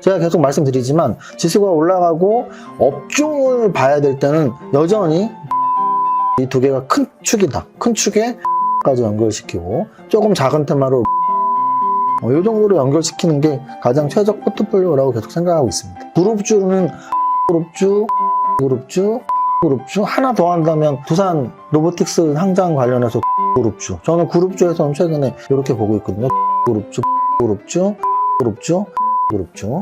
제가 계속 말씀드리지만 지수가 올라가고 업종을 봐야 될 때는 여전히 이 두 개가 큰 축이다. 큰 축에 까지 연결시키고 조금 작은 테마로 이 정도로 연결시키는 게 가장 최적 포트폴리오라고 계속 생각하고 있습니다. 그룹주는 그룹주 하나 더 한다면 두산 로보틱스 상장 관련해서 그룹주, 저는 그룹주에서는 최근에 이렇게 보고 있거든요. 그룹주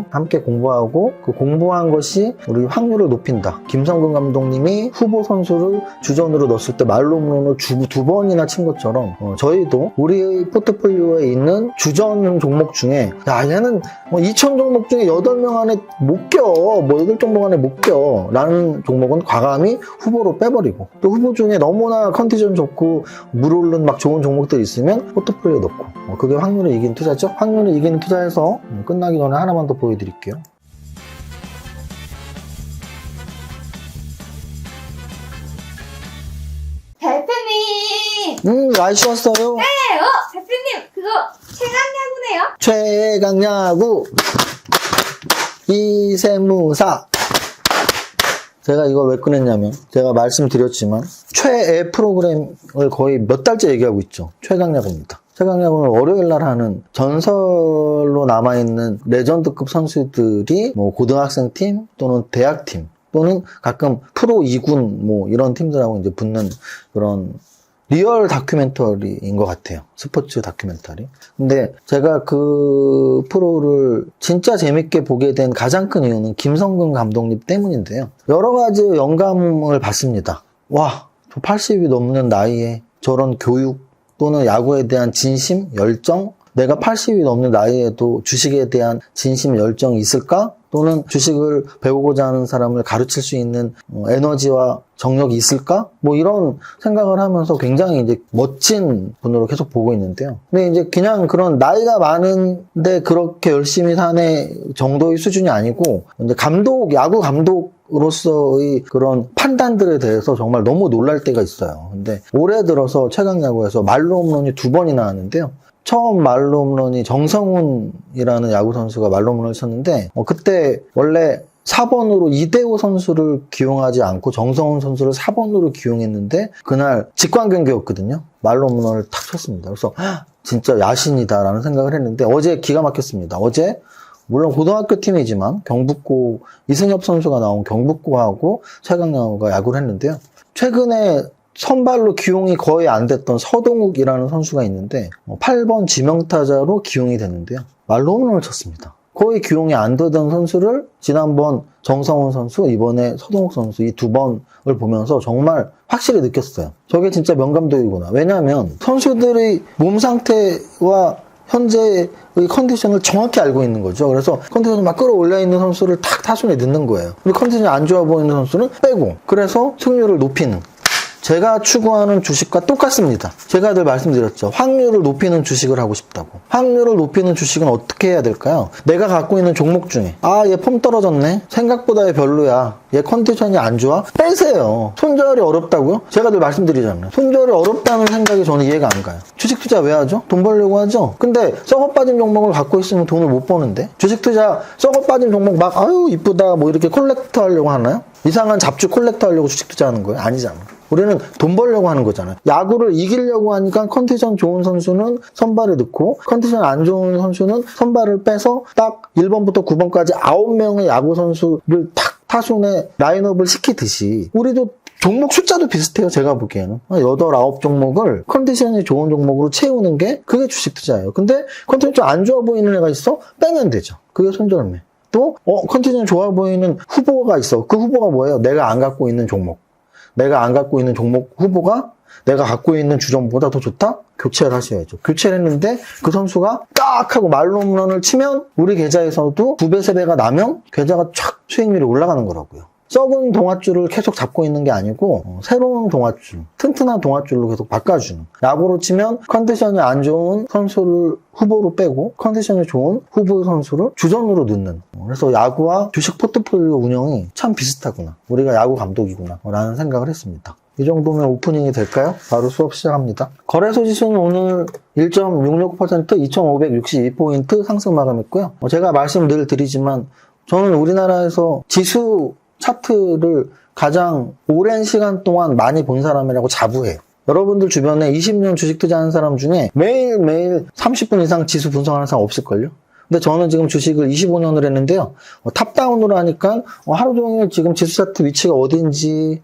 함께 공부하고 그 공부한 것이 우리 확률을 높인다. 김성근 감독님이 후보 선수를 주전으로 넣었을 때 말로문을 두 번이나 친 것처럼 저희도 우리 포트폴리오에 있는 주전 종목 중에 야 얘는 2,000 종목 중에 8명 안에 못 껴, 8종목 안에 못 껴 라는 종목은 과감히 후보로 빼버리고, 또 후보 중에 너무나 컨디션 좋고 물 오른 막 좋은 종목들이 있으면 포트폴리오에 넣고, 그게 확률을 이긴 투자죠. 확률을 이기는 투자에서 끝나기 전에 하나만 더 보여드릴게요. 대표님! 날씨 왔어요. 네! 대표님! 그거 최강야구네요? 최강야구 이세무사. 제가 이걸 왜 꺼냈냐면 제가 말씀드렸지만 최애 프로그램을 거의 몇 달째 얘기하고 있죠. 최강야구입니다. 최강야구는 월요일날 하는 전설로 남아있는 레전드급 선수들이 고등학생 팀 또는 대학팀 또는 가끔 프로 2군 이런 팀들하고 이제 붙는 그런 리얼 다큐멘터리인 것 같아요. 스포츠 다큐멘터리. 근데 제가 그 프로를 진짜 재밌게 보게 된 가장 큰 이유는 김성근 감독님 때문인데요. 여러 가지 영감을 받습니다. 와, 저 80이 넘는 나이에 저런 교육 또는 야구에 대한 진심, 열정, 내가 80이 넘는 나이에도 주식에 대한 진심, 열정이 있을까? 또는 주식을 배우고자 하는 사람을 가르칠 수 있는 에너지와 정력이 있을까? 이런 생각을 하면서 굉장히 이제 멋진 분으로 계속 보고 있는데요. 근데 이제 그냥 그런 나이가 많은데 그렇게 열심히 사네 정도의 수준이 아니고, 이제 야구 감독으로서의 그런 판단들에 대해서 정말 너무 놀랄 때가 있어요. 근데 올해 들어서 최강야구에서 말로 홈런이 2번이 나왔는데요. 처음 말로 홈런이 정성훈이라는 야구 선수가 말로 홈런을 쳤는데, 그때 원래 4번으로 이대호 선수를 기용하지 않고 정성훈 선수를 4번으로 기용했는데 그날 직관 경기였거든요. 말로 홈런을 탁 쳤습니다. 그래서 진짜 야신이다라는 생각을 했는데 어제 기가 막혔습니다. 어제 물론 고등학교 팀이지만 경북고 이승엽 선수가 나온 경북고하고 최강야구가 야구를 했는데요. 최근에 선발로 기용이 거의 안 됐던 서동욱이라는 선수가 있는데 8번 지명타자로 기용이 됐는데요. 말로 홈런을 쳤습니다. 거의 기용이 안 되던 선수를 지난번 정성훈 선수, 이번에 서동욱 선수 이 2번을 보면서 정말 확실히 느꼈어요. 저게 진짜 명감독이구나. 왜냐하면 선수들의 몸 상태와 현재의 컨디션을 정확히 알고 있는 거죠. 그래서 컨디션을 막 끌어올려 있는 선수를 탁 타순에 넣는 거예요. 근데 컨디션이 안 좋아 보이는 선수는 빼고, 그래서 승률을 높이는. 제가 추구하는 주식과 똑같습니다. 제가 늘 말씀드렸죠. 확률을 높이는 주식을 하고 싶다고. 확률을 높이는 주식은 어떻게 해야 될까요? 내가 갖고 있는 종목 중에 얘 폼 떨어졌네? 생각보다 별로야. 얘 컨디션이 안 좋아? 빼세요. 손절이 어렵다고요? 제가 늘 말씀드리잖아요. 손절이 어렵다는 생각이 저는 이해가 안 가요. 주식 투자 왜 하죠? 돈 벌려고 하죠? 근데 썩어 빠진 종목을 갖고 있으면 돈을 못 버는데? 주식 투자 썩어 빠진 종목 막 이쁘다 이렇게 콜렉터 하려고 하나요? 이상한 잡주 콜렉터 하려고 주식 투자하는 거예요? 아니잖아. 우리는 돈 벌려고 하는 거잖아요. 야구를 이기려고 하니까 컨디션 좋은 선수는 선발에 넣고 컨디션 안 좋은 선수는 선발을 빼서 딱 1번부터 9번까지 9명의 야구 선수를 탁 타순에 라인업을 시키듯이 우리도 종목 숫자도 비슷해요. 제가 보기에는 8, 9종목을 컨디션이 좋은 종목으로 채우는 게 그게 주식 투자예요. 근데 컨디션이 좀 안 좋아 보이는 애가 있어? 빼면 되죠. 그게 손절매. 또 컨디션이 좋아 보이는 후보가 있어. 그 후보가 뭐예요? 내가 안 갖고 있는 종목. 내가 안 갖고 있는 종목 후보가 내가 갖고 있는 주종보다 더 좋다? 교체를 하셔야죠. 교체를 했는데 그 선수가 딱 하고 말로 홈런을 치면 우리 계좌에서도 2배, 3배가 나면 계좌가 촥 수익률이 올라가는 거라고요. 썩은 동아줄을 계속 잡고 있는 게 아니고 새로운 동아줄, 튼튼한 동아줄로 계속 바꿔주는. 야구로 치면 컨디션이 안 좋은 선수를 후보로 빼고 컨디션이 좋은 후보 선수를 주전으로 넣는. 그래서 야구와 주식 포트폴리오 운영이 참 비슷하구나. 우리가 야구 감독이구나 라는 생각을 했습니다. 이 정도면 오프닝이 될까요? 바로 수업 시작합니다. 거래소 지수는 오늘 1.66% 2562포인트 상승 마감했고요. 제가 말씀 늘 드리지만 저는 우리나라에서 지수 차트를 가장 오랜 시간 동안 많이 본 사람이라고 자부해요. 여러분들 주변에 20년 주식 투자하는 사람 중에 매일매일 30분 이상 지수 분석하는 사람 없을걸요? 근데 저는 지금 주식을 25년을 했는데요. 탑다운으로 하니까 하루 종일 지금 지수 차트 위치가 어딘지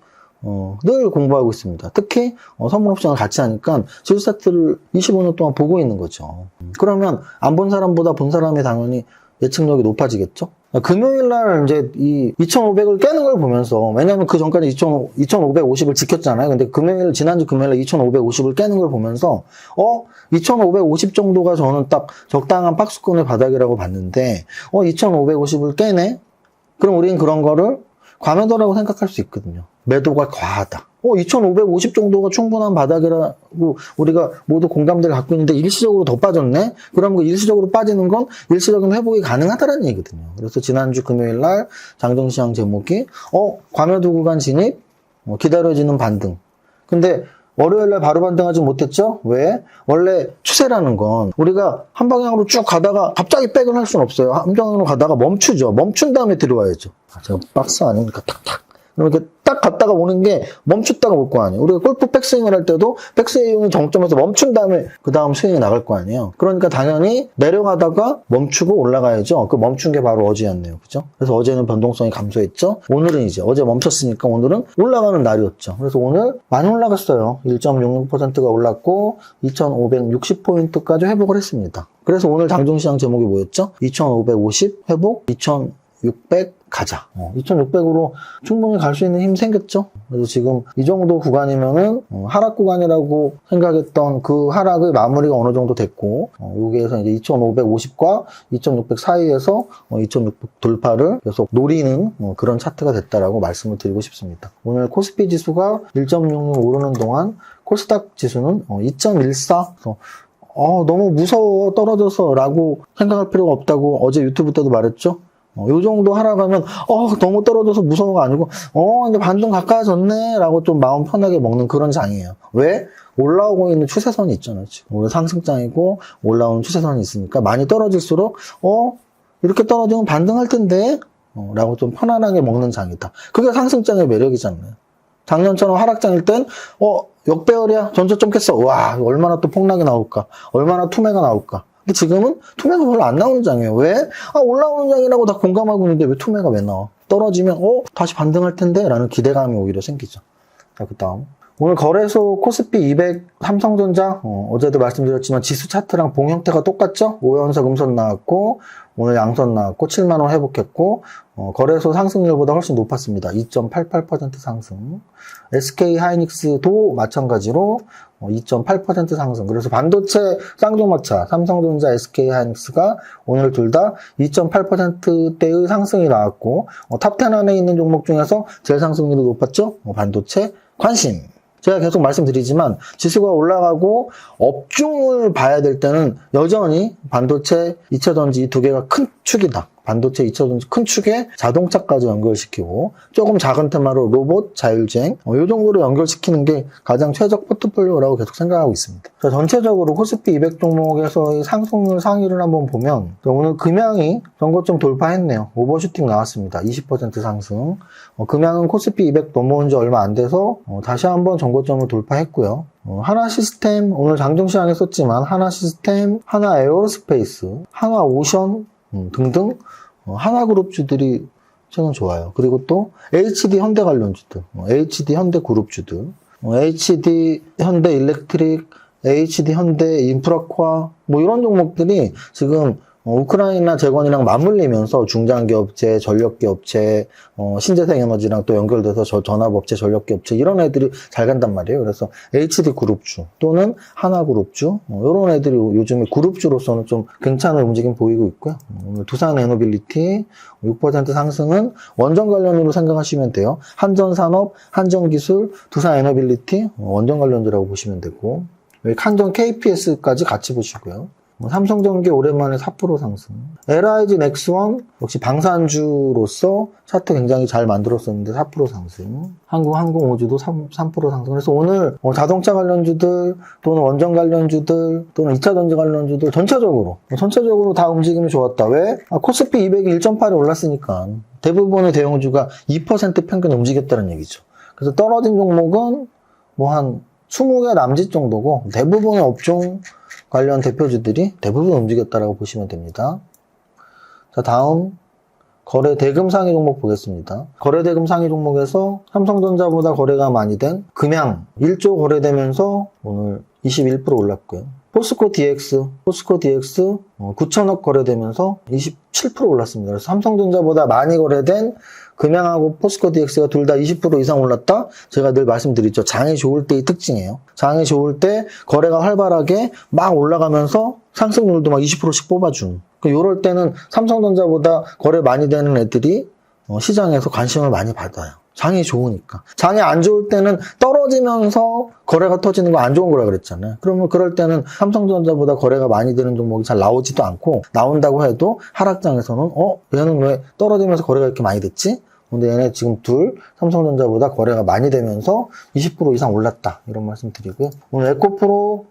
늘 공부하고 있습니다. 특히 선물 옵션을 같이 하니까 지수 차트를 25년 동안 보고 있는 거죠. 그러면 안 본 사람보다 본 사람이 당연히 예측력이 높아지겠죠? 금요일 날 이제 이 2,500을 깨는 걸 보면서, 왜냐면 그 전까지 2,550을 지켰잖아요. 근데 지난주 금요일 날 2,550을 깨는 걸 보면서, 2,550 정도가 저는 딱 적당한 박스권의 바닥이라고 봤는데, 2,550을 깨네? 그럼 우리는 그런 거를 과매도라고 생각할 수 있거든요. 매도가 과하다. 2,550 정도가 충분한 바닥이라고 우리가 모두 공감대를 갖고 있는데 일시적으로 더 빠졌네? 그럼 그 일시적으로 빠지는 건 일시적인 회복이 가능하다는 얘기거든요. 그래서 지난주 금요일 날 장정시장 제목이 과매도 구간 진입, 기다려지는 반등. 근데 월요일 날 바로 반등하지 못했죠? 왜? 원래 추세라는 건 우리가 한 방향으로 쭉 가다가 갑자기 백을 할 수는 없어요. 한 방향으로 가다가 멈추죠. 멈춘 다음에 들어와야죠. 제가 박스 아닙니까? 탁탁. 이렇게 딱 갔다가 오는 게 멈췄다가 올 거 아니에요. 우리가 골프 백스윙을 할 때도 백스윙이 정점에서 멈춘 다음에 그 다음 스윙이 나갈 거 아니에요. 그러니까 당연히 내려가다가 멈추고 올라가야죠. 그 멈춘 게 바로 어제였네요. 그죠? 그래서 어제는 변동성이 감소했죠. 오늘은 이제 어제 멈췄으니까 오늘은 올라가는 날이었죠. 그래서 오늘 많이 올라갔어요. 1.66%가 올랐고 2,560포인트까지 회복을 했습니다. 그래서 오늘 장중시장 제목이 뭐였죠? 2,550 회복, 2,600 가자. 2,600으로 충분히 갈 수 있는 힘 생겼죠? 그래서 지금 이 정도 구간이면은 하락 구간이라고 생각했던 그 하락의 마무리가 어느 정도 됐고, 여기에서 이제 2,550과 2,600 사이에서 2,600 돌파를 계속 노리는 그런 차트가 됐다라고 말씀을 드리고 싶습니다. 오늘 코스피 지수가 1.66 오르는 동안 코스닥 지수는 2.14. 너무 무서워 떨어져서 라고 생각할 필요가 없다고 어제 유튜브 때도 말했죠? 요 정도 하락하면, 너무 떨어져서 무서워가 아니고, 이제 반등 가까워졌네, 라고 좀 마음 편하게 먹는 그런 장이에요. 왜? 올라오고 있는 추세선이 있잖아요, 지금. 오늘 상승장이고, 올라오는 추세선이 있으니까, 많이 떨어질수록, 이렇게 떨어지면 반등할 텐데, 라고 좀 편안하게 먹는 장이다. 그게 상승장의 매력이잖아요. 작년처럼 하락장일 땐, 역배열이야, 전저점 깼어. 와, 얼마나 또 폭락이 나올까? 얼마나 투매가 나올까? 근데 지금은 투매가 별로 안 나오는 장이에요. 왜? 올라오는 장이라고 다 공감하고 있는데 왜 투매가 왜 나와? 떨어지면, 다시 반등할 텐데? 라는 기대감이 오히려 생기죠. 자, 그 다음. 오늘 거래소 코스피 200 삼성전자, 어제도 말씀드렸지만 지수 차트랑 봉 형태가 똑같죠? 5연속 음선 나왔고, 오늘 양선 나왔고, 7만원 회복했고, 거래소 상승률보다 훨씬 높았습니다. 2.88% 상승. SK 하이닉스도 마찬가지로 2.8% 상승. 그래서 반도체 쌍둥마차, 삼성전자, SK 하이닉스가 오늘 둘 다 2.8%대의 상승이 나왔고, 탑10 안에 있는 종목 중에서 제일 상승률이 높았죠? 반도체 관심. 제가 계속 말씀드리지만 지수가 올라가고 업종을 봐야 될 때는 여전히 반도체, 2차전지 이 두 개가 큰 축이다. 반도체, 2차전지 큰 축에 자동차까지 연결시키고 조금 작은 테마로 로봇, 자율주행 이 정도로 연결시키는 게 가장 최적 포트폴리오라고 계속 생각하고 있습니다. 전체적으로 코스피 200 종목에서의 상승률 상위를 한번 보면 오늘 금양이 전고점 돌파했네요. 오버슈팅 나왔습니다. 20% 상승. 금양은 코스피 200 넘어온 지 얼마 안 돼서 다시 한번 전고점을 돌파했고요. 하나시스템, 오늘 장중시장에 썼지만 하나시스템, 하나에어로스페이스, 하나오션 등등 하나그룹주들이 최근 좋아요. 그리고 또 HD 현대 관련주들, HD 현대 그룹주들, HD 현대 일렉트릭, HD 현대 인프라코아 이런 종목들이 지금 우크라이나 재건이랑 맞물리면서 중장기업체, 전력기업체, 신재생에너지랑 또 연결돼서 전압업체, 전력기업체 이런 애들이 잘 간단 말이에요. 그래서 HD 그룹주 또는 하나그룹주 이런 애들이 요즘에 그룹주로서는 좀 괜찮은 움직임 보이고 있고요. 오늘 두산에너빌리티 6% 상승은 원전 관련으로 생각하시면 돼요. 한전산업, 한전기술, 두산에너빌리티 원전 관련주라고 보시면 되고 여기 한전 KPS까지 같이 보시고요. 삼성전기 오랜만에 4% 상승. LIG 넥스원 역시 방산주로서 차트 굉장히 잘 만들었었는데 4% 상승. 한국항공우주도 3% 상승. 그래서 오늘 자동차 관련주들 또는 원전 관련주들 또는 2차전지 관련주들 전체적으로 다 움직임이 좋았다. 왜? 코스피 200이 1.8에 올랐으니까 대부분의 대형주가 2% 평균 움직였다는 얘기죠. 그래서 떨어진 종목은 한 20개 남짓 정도고 대부분의 업종 관련 대표주들이 대부분 움직였다라고 보시면 됩니다. 자, 다음 거래 대금 상위 종목 보겠습니다. 거래 대금 상위 종목에서 삼성전자보다 거래가 많이 된 금양 1조 거래되면서 오늘 21% 올랐고요. 포스코 DX 9천억 거래되면서 27% 올랐습니다. 그래서 삼성전자보다 많이 거래된 금양하고 포스코 DX가 둘 다 20% 이상 올랐다? 제가 늘 말씀드리죠. 장이 좋을 때의 특징이에요. 장이 좋을 때 거래가 활발하게 막 올라가면서 상승률도 막 20%씩 뽑아준. 이럴 때는 삼성전자보다 거래 많이 되는 애들이 시장에서 관심을 많이 받아요. 장이 좋으니까. 장이 안 좋을 때는 떨어지면서 거래가 터지는 거 안 좋은 거라 그랬잖아요. 그러면 그럴 때는 삼성전자보다 거래가 많이 되는 종목이 잘 나오지도 않고, 나온다고 해도 하락장에서는 얘는 왜 떨어지면서 거래가 이렇게 많이 됐지? 근데 얘네 지금 삼성전자보다 거래가 많이 되면서 20% 이상 올랐다. 이런 말씀 드리고요. 오늘 에코프로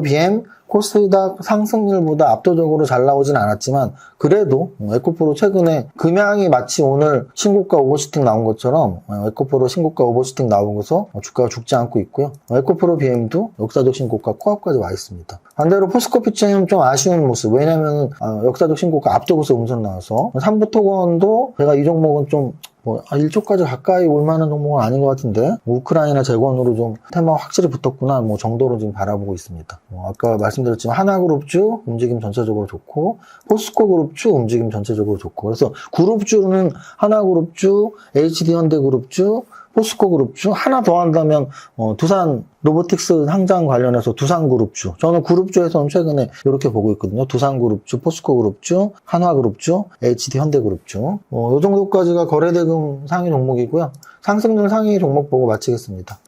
BM 코스닥 상승률보다 압도적으로 잘 나오진 않았지만 그래도 에코프로 최근에 금양이 마치 오늘 신고가 오버슈팅 나온 것처럼 에코프로 신고가 오버슈팅 나오고서 주가가 죽지 않고 있고요. 에코프로 BM도 역사적 신고가 코앞까지 와 있습니다. 반대로 포스코피처는 좀 아쉬운 모습. 왜냐면 역사적 신고가 앞두고서 음선 나와서 삼부토건도 제가 이 종목은 좀 1조까지 가까이 올 만한 종목은 아닌 것 같은데 우크라이나 재건으로 좀 테마가 확실히 붙었구나 정도로 지금 바라보고 있습니다. 아까 말씀드렸지만 하나그룹주 움직임 전체적으로 좋고 포스코그룹주 움직임 전체적으로 좋고 그래서 그룹주는 하나그룹주, HD현대그룹주, 포스코그룹주 하나 더 한다면 두산 로보틱스 상장 관련해서 두산그룹주 저는 그룹주에서는 최근에 이렇게 보고 있거든요. 두산그룹주, 포스코그룹주, 한화그룹주, HD현대그룹주 이 정도까지가 거래대금 상위 종목이고요. 상승률 상위 종목 보고 마치겠습니다.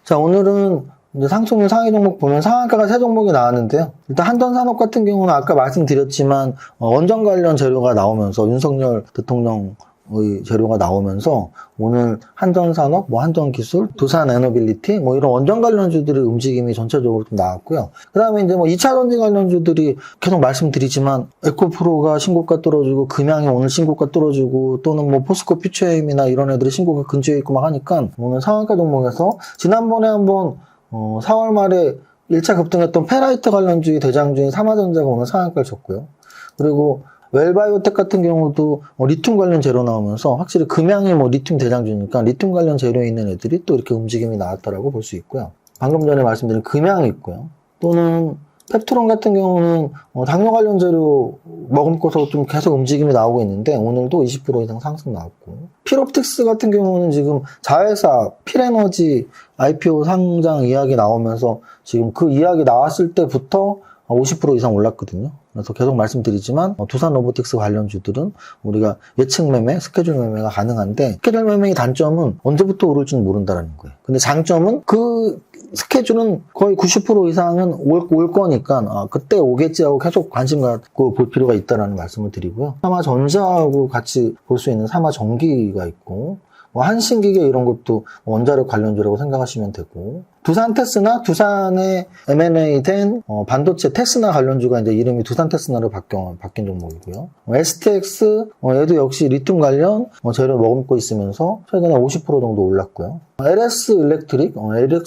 자, 오늘은 이제 상승률 상위 종목 보면 상한가가 3종목이 나왔는데요. 일단 한전산업 같은 경우는 아까 말씀드렸지만 원전 관련 재료가 나오면서 윤석열 대통령의 재료가 나오면서 오늘 한전산업, 한전기술, 두산에너빌리티 이런 원전 관련주들의 움직임이 전체적으로 좀 나왔고요. 그 다음에 이제 2차전지 관련주들이 계속 말씀드리지만 에코프로가 신고가 떨어지고 금양이 오늘 신고가 떨어지고 또는 포스코 퓨처엠이나 이런 애들이 신고가 근처에 있고 막 하니까 오늘 상한가 종목에서 지난번에 한번 4월 말에 1차 급등했던 페라이트 관련주의 대장주인 삼화전자가 오늘 상한가를 쳤고요. 그리고 웰바이오텍 같은 경우도 리튬 관련 재료 나오면서 확실히 금양이 리튬 대장주니까 리튬 관련 재료에 있는 애들이 또 이렇게 움직임이 나왔다라고 볼 수 있고요. 방금 전에 말씀드린 금양이 있고요. 또는 펩트론 같은 경우는 당뇨 관련 재료 머금고서 좀 계속 움직임이 나오고 있는데 오늘도 20% 이상 상승 나왔고 필옵틱스 같은 경우는 지금 자회사 필에너지 IPO 상장 이야기 나오면서 지금 그 이야기 나왔을 때부터 50% 이상 올랐거든요. 그래서 계속 말씀드리지만 두산 로보틱스 관련주들은 우리가 예측 매매, 스케줄 매매가 가능한데 스케줄 매매의 단점은 언제부터 오를지는 모른다는 거예요. 근데 장점은 그 스케줄은 거의 90% 이상은 올 거니까 그때 오겠지 하고 계속 관심 갖고 볼 필요가 있다는 말씀을 드리고요. 삼화전자하고 같이 볼 수 있는 삼화전기가 있고 한신기계 이런 것도 원자력 관련주라고 생각하시면 되고 두산테스나 두산에 M&A 된 반도체 테스나 관련주가 이제 이름이 두산테스나로 바뀐 종목이고요. STX 얘도 역시 리튬 관련 재료 머금고 있으면서 최근에 50% 정도 올랐고요. LS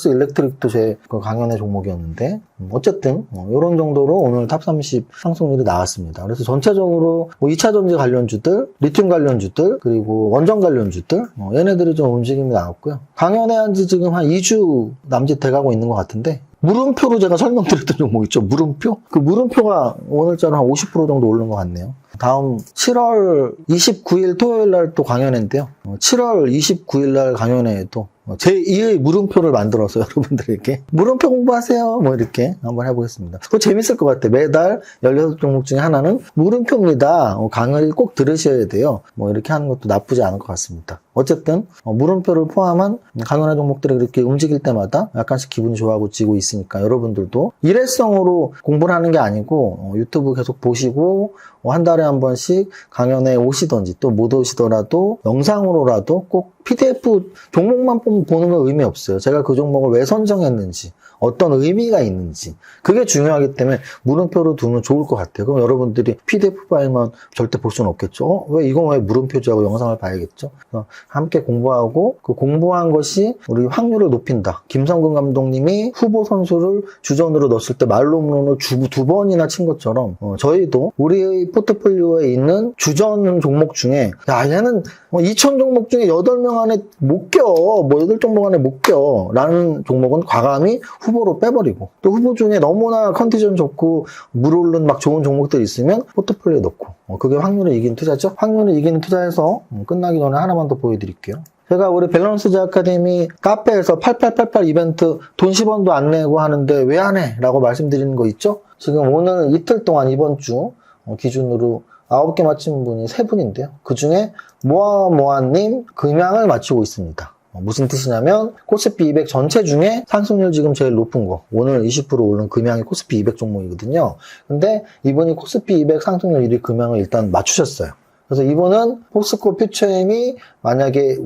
일렉트릭도 제 강연의 종목이었는데 어쨌든 이런 정도로 오늘 탑30 상승률이 나왔습니다. 그래서 전체적으로 2차전지 관련주들, 리튬 관련주들, 그리고 원전 관련주들 얘네들이 좀 움직임이 나왔고요. 강연회 한 지 지금 한 2주 남짓 돼가고 있는 것 같은데 물음표로 제가 설명드렸던 종목 있죠. 물음표? 그 물음표가 오늘자로 한 50% 정도 오른 것 같네요. 다음 7월 29일 토요일 날 또 강연회인데요. 7월 29일 날 강연회에도 제2의 물음표를 만들어서 여러분들에게 물음표 공부하세요. 이렇게 한번 해보겠습니다. 그거 재밌을 것 같아요. 매달 16종목 중에 하나는 물음표입니다. 강의를 꼭 들으셔야 돼요. 이렇게 하는 것도 나쁘지 않을 것 같습니다. 어쨌든 물음표를 포함한 간호나 종목들이 그렇게 움직일 때마다 약간씩 기분이 좋아지고 있으니까 여러분들도 일회성으로 공부를 하는 게 아니고 유튜브 계속 보시고 한 달에 한 번씩 강연에 오시던지 또 못 오시더라도 영상으로라도 꼭 PDF 종목만 보는 건 의미 없어요. 제가 그 종목을 왜 선정했는지 어떤 의미가 있는지 그게 중요하기 때문에 물음표로 두면 좋을 것 같아요. 그럼 여러분들이 PDF 파일만 절대 볼 수는 없겠죠. 왜 이건 왜 물음표지 하고 영상을 봐야겠죠. 그래서 함께 공부하고 그 공부한 것이 우리 확률을 높인다. 김성근 감독님이 후보 선수를 주전으로 넣었을 때 말홈런을 두 번이나 친 것처럼 저희도 우리 포트폴리오에 있는 주전 종목 중에 야 얘는 2,000 종목 중에 8명 안에 못 껴. 8종목 안에 못 껴. 라는 종목은 과감히 후보로 빼버리고 또 후보 중에 너무나 컨디션 좋고 물 오른 막 좋은 종목들이 있으면 포트폴리오에 넣고 그게 확률을 이기는 투자죠. 확률을 이기는 투자해서 끝나기 전에 하나만 더 보여드릴게요. 제가 우리 밸런스즈 아카데미 카페에서 8888 이벤트 돈 10원도 안 내고 하는데 왜 안 해? 라고 말씀드리는 거 있죠. 지금 오늘 이틀 동안 이번 주 기준으로 9개 맞힌 분이 3분인데요. 그 중에 모아모아님 금양을 맞추고 있습니다. 무슨 뜻이냐면 코스피 200 전체 중에 상승률 지금 제일 높은 거 오늘 20% 오른 금양이 코스피 200 종목이거든요. 근데 이분이 코스피 200 상승률 1위 금양을 일단 맞추셨어요. 그래서 이분은 포스코 퓨처엠이 만약에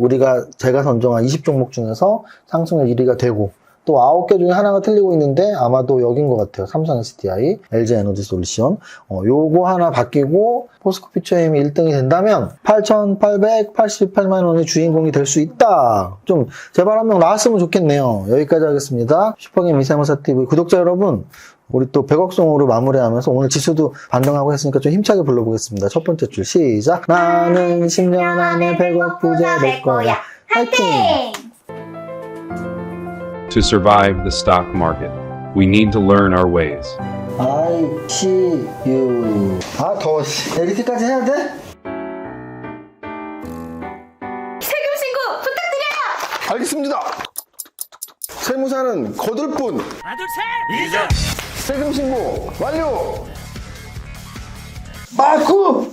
제가 선정한 20종목 중에서 상승률 1위가 되고 또 9개 중에 하나가 틀리고 있는데 아마도 여긴 것 같아요. 삼성 SDI, LG 에너지 솔루션. 요거 하나 바뀌고 포스코 퓨처엠이 1등이 된다면 8,888만 원의 주인공이 될 수 있다. 좀 제발 한 명 나왔으면 좋겠네요. 여기까지 하겠습니다. 슈퍼게임 미세모사TV 구독자 여러분, 우리 또 100억송으로 마무리하면서 오늘 지수도 반등하고 했으니까 좀 힘차게 불러보겠습니다. 첫 번째 줄 시작. 나는 10년 안에 100억 부자 될 거야. 화이팅! To survive the stock market, we need to learn our ways. I see you. 더워. 에디트까지 해야 돼? 세금 신고 부탁드려요. 알겠습니다. 세무사는 거들 뿐. 세금 신고 완료. 마구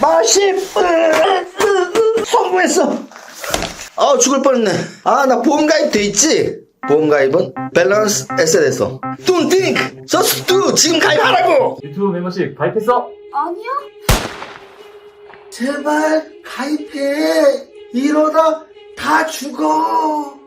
마십 성공했어. 죽을 뻔했네. 나 보험가입 돼 있지? 보험가입은 밸런스 에셋에서 Don't think, just do. 지금 가입하라고. 유튜브 멤버십 가입했어? 아니요. 제발 가입해. 이러다 다 죽어.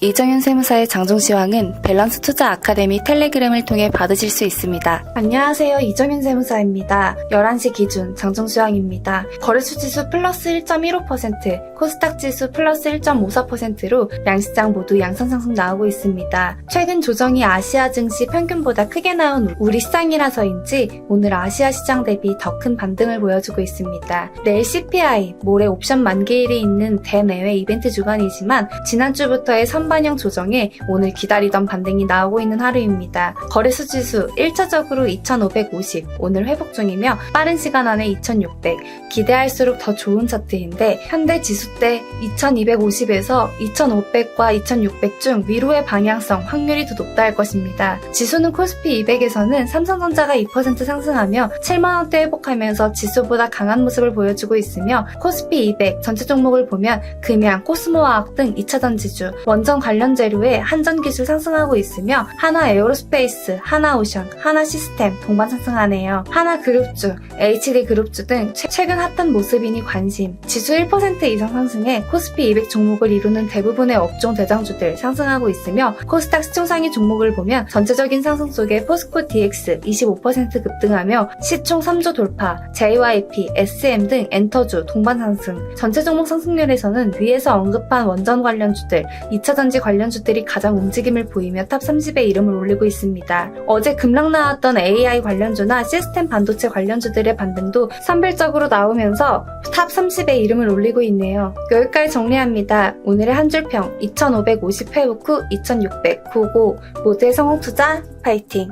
이정현 세무사의 장종시황은 밸런스 투자 아카데미 텔레그램을 통해 받으실 수 있습니다. 안녕하세요. 이정현 세무사입니다. 11시 기준 장종시황입니다. 거래소 지수 플러스 1.15%, 코스닥 지수 플러스 1.54%로 양시장 모두 양선 상승 나오고 있습니다. 최근 조정이 아시아 증시 평균보다 크게 나온 우리 시장이라서인지 오늘 아시아 시장 대비 더 큰 반등을 보여주고 있습니다. 내일 CPI, 모레 옵션 만기일이 있는 대내외 이벤트 주간이지만 지난주부터의 선반영 조정에 오늘 기다리던 반등이 나오고 있는 하루입니다. 거래소 지수 1차적으로 2550, 오늘 회복 중이며 빠른 시간 안에 2600, 기대할수록 더 좋은 차트인데 현대 지수대 2250에서 2500과 2600 중 위로의 방향성 확률이 더 높다 할 것입니다. 지수는 코스피 200에서는 삼성전자가 2% 상승하며 7만원대 회복하면서 지수보다 강한 모습을 보여주고 있으며 코스피 200 전체 종목을 보면 금양, 코스모화학 등 2차전 지주, 원전 관련 재료에 한전기술 상승하고 있으며 하나 에어로스페이스, 하나오션, 하나시스템 동반 상승하네요. 하나그룹주, HD그룹주 등 최근 핫한 모습이니 관심. 지수 1% 이상 상승해 코스피 200 종목을 이루는 대부분의 업종 대장주들 상승하고 있으며 코스닥 시총상위 종목을 보면 전체적인 상승 속에 포스코 DX 25% 급등하며 시총 3조 돌파, JYP, SM 등 엔터주 동반 상승. 전체 종목 상승률에서는 위에서 언급한 원전 관련주들, 2차전지 관련주들이 가장 움직임을 보이며 탑 30에 이름을 올리고 있습니다. 어제 급락 나왔던 AI 관련주나 시스템 반도체 관련주들의 반등도 선별적으로 나오면서 탑 30에 이름을 올리고 있네요. 여기까지 정리합니다. 오늘의 한 줄평 2550 회복 후 2600 구고 모두의 성공 투자 파이팅!